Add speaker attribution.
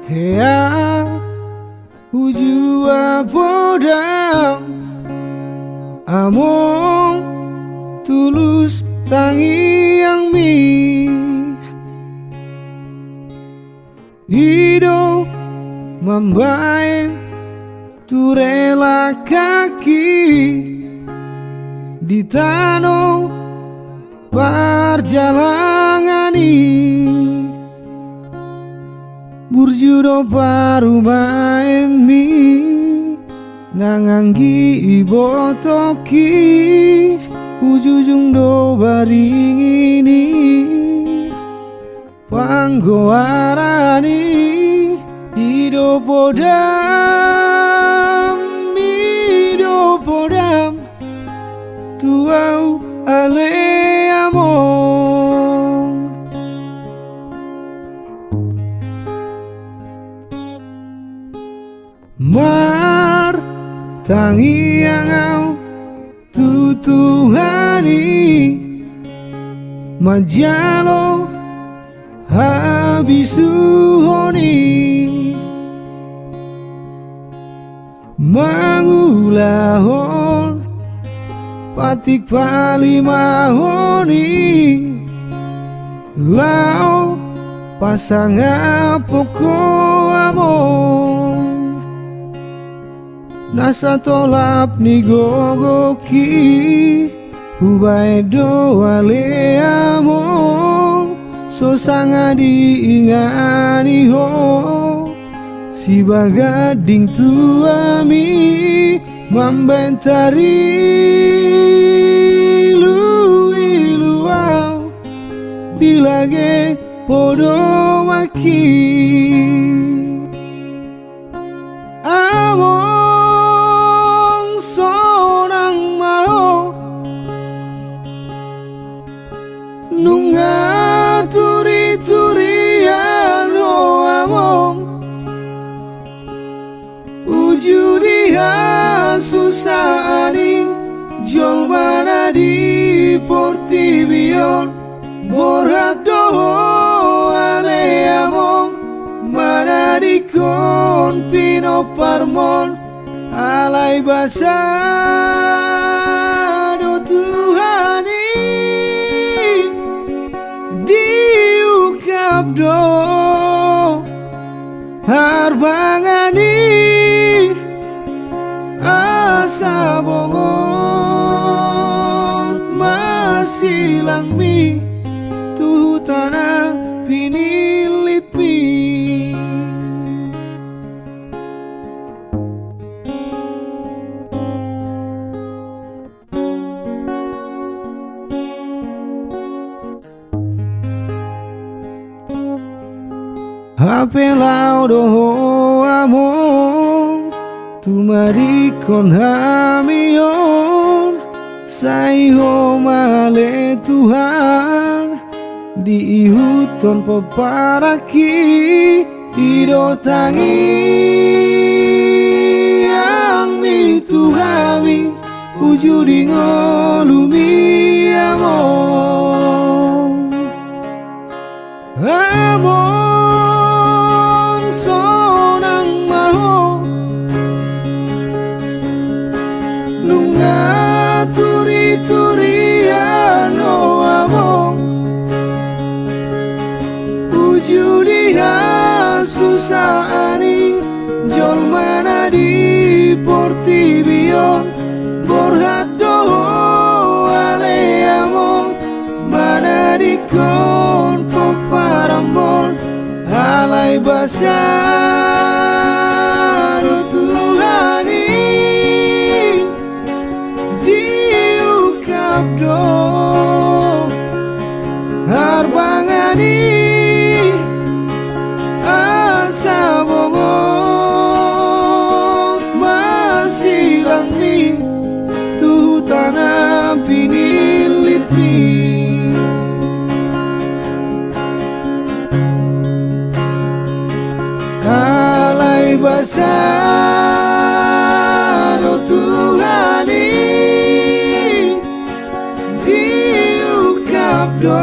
Speaker 1: Hea ujua bodam among tulus tangi yang mi hidup membain tu rela kaki di tanah perjalanan ini burjudo baru main mi nanganggi ibo toki ujujung do baring ini panggoarani hidup podam tuau ale among mar tangi yang au tutuhani majalo habisuhoni mangulahon patik palimahoni lao pasanga poko among nasa tolap ni gogoki hubai doale among so sanga diingani ho si bagading tuami membentari luau dilage podo maki among sonang mau nunga turi-turiano among ujudiha susani jol mana di portibion borado ale among mana di kon pino parmon alai basado Tuhani diukap do harbangani asa bongot masih langmi tuh tanah pinilit mi HP lau doho among tu marikon hamion sai ho male Tuhan di huton peparaki ido tangi yang mi Tuhami ujudi ngolumi among sonang maho lunga turi-turiano among ujudiha susani jol mana di portibion borhado ale among mana di kon poparambol alai basaro Tuhani diukap do harbangani asa bongot masih langmi tuh tanah pinilit mi alai basado Tuhani diukap do